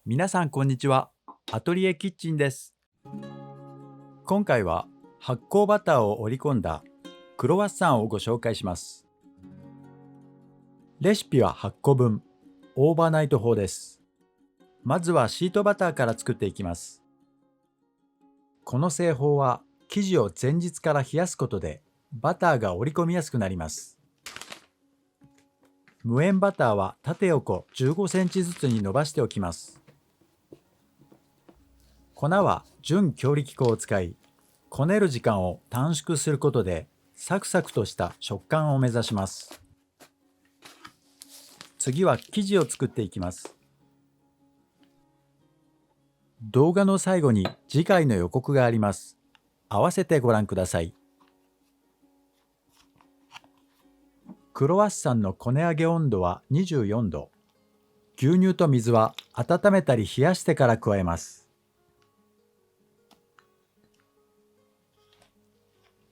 皆さんこんにちは。アトリエキッチンです。今回は発酵バターを織り込んだクロワッサンをご紹介します。レシピは8個分、オーバーナイト法です。まずはシートバターから作っていきます。この製法は生地を前日から冷やすことでバターが織り込みやすくなります。無塩バターは縦横15センチずつに伸ばしておきます。粉は準強力粉を使い、こねる時間を短縮することでサクサクとした食感を目指します。次は生地を作っていきます。動画の最後に次回の予告があります。合わせてご覧ください。クロワッサンのこね上げ温度は24度。牛乳と水は温めたり冷やしてから加えます。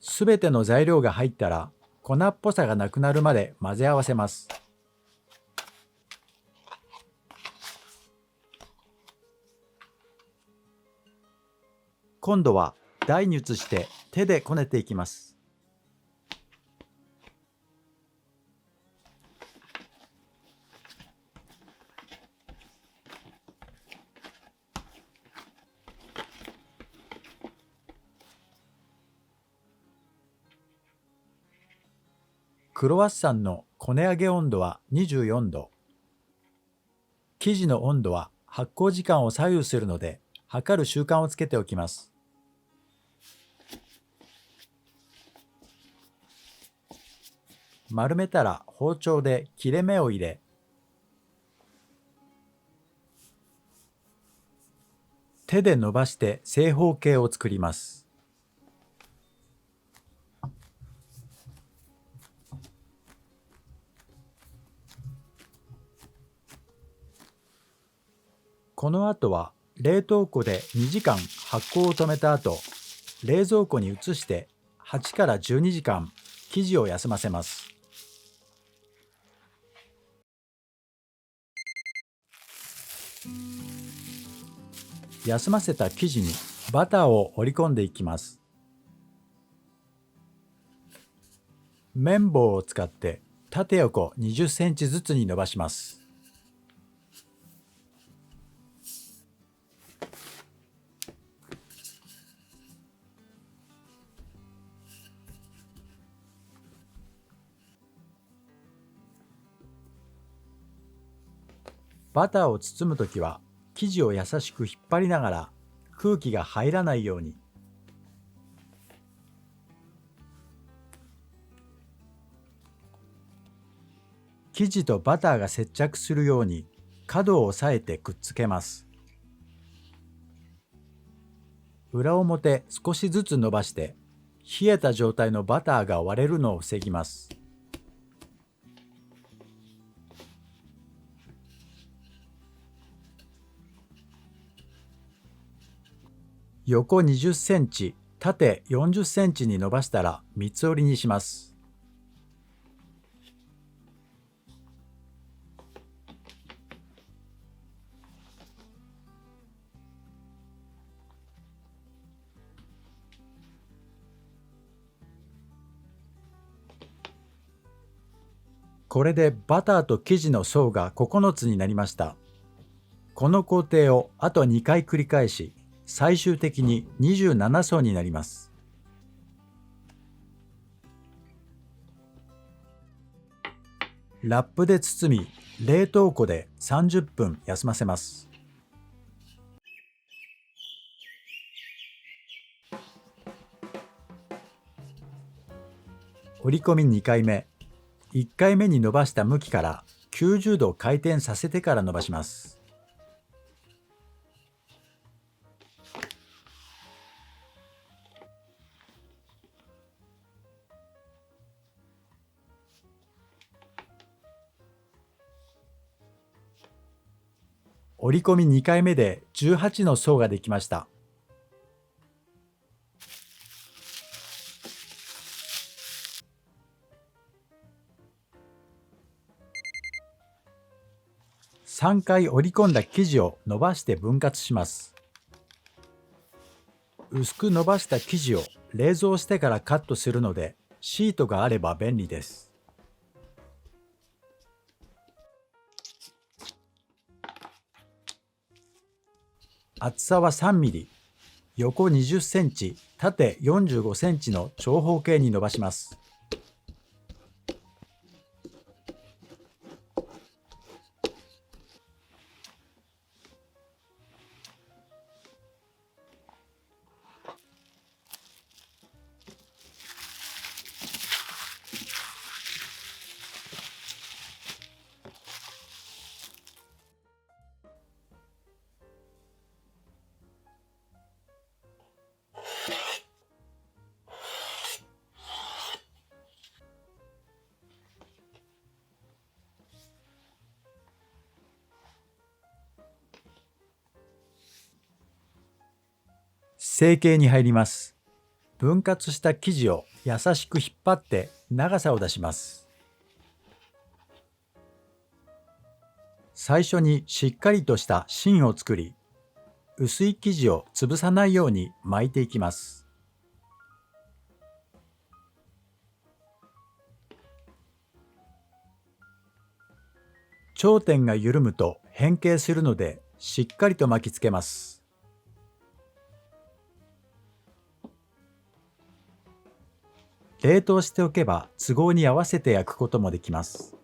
すべての材料が入ったら粉っぽさがなくなるまで混ぜ合わせます。今度は台に移して手でこねていきます。クロワッサンのこね上げ温度は24度。生地の温度は発酵時間を左右するので、測る習慣をつけておきます。丸めたら包丁で切れ目を入れ、手で伸ばして正方形を作ります。この後は冷凍庫で2時間発酵を止めた後、冷蔵庫に移して8から12時間生地を休ませます。休ませた生地にバターを織り込んでいきます。綿棒を使って縦横20センチずつに伸ばします。バターを包むときは生地を優しく引っ張りながら空気が入らないように。生地とバターが接着するように角を押さえてくっつけます。裏表少しずつ伸ばして冷えた状態のバターが割れるのを防ぎます。横20センチ、縦40センチに伸ばしたら三つ折りにします。これでバターと生地の層が9つになりました。この工程をあと2回繰り返し、最終的に27層になります。ラップで包み、冷凍庫で30分休ませます。折り込み2回目。1回目に伸ばした向きから90度回転させてから伸ばします。折り込み2回目で18の層ができました。3回折り込んだ生地を伸ばして分割します。薄く伸ばした生地を冷蔵してからカットするので、シートがあれば便利です。厚さは3ミリ、横20センチ、縦45センチの長方形に伸ばします。成形に入ります。分割した生地を優しく引っ張って長さを出します。最初にしっかりとした芯を作り、薄い生地を潰さないように巻いていきます。頂点が緩むと変形するので、しっかりと巻きつけます。冷凍しておけば都合に合わせて焼くこともできます。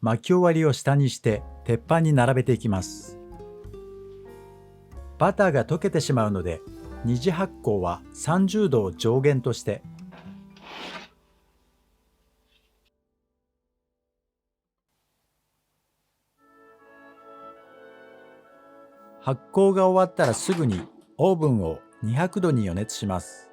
巻き終わりを下にして鉄板に並べていきます。バターが溶けてしまうので、二次発酵は30度を上限として、発酵が終わったらすぐにオーブンを200度に予熱します。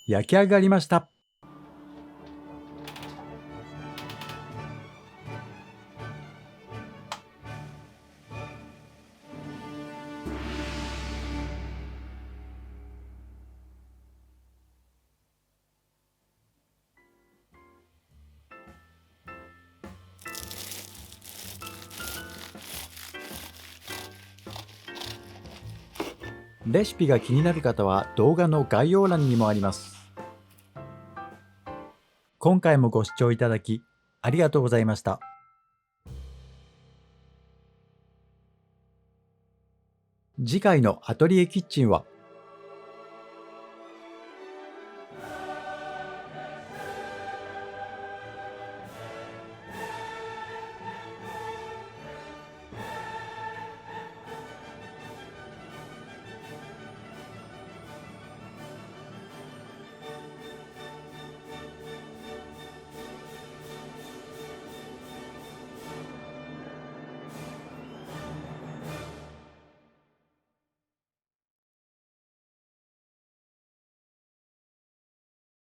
焼き上がりました。レシピが気になる方は動画の概要欄にもあります。今回もご視聴いただきありがとうございました。次回のアトリエキッチンは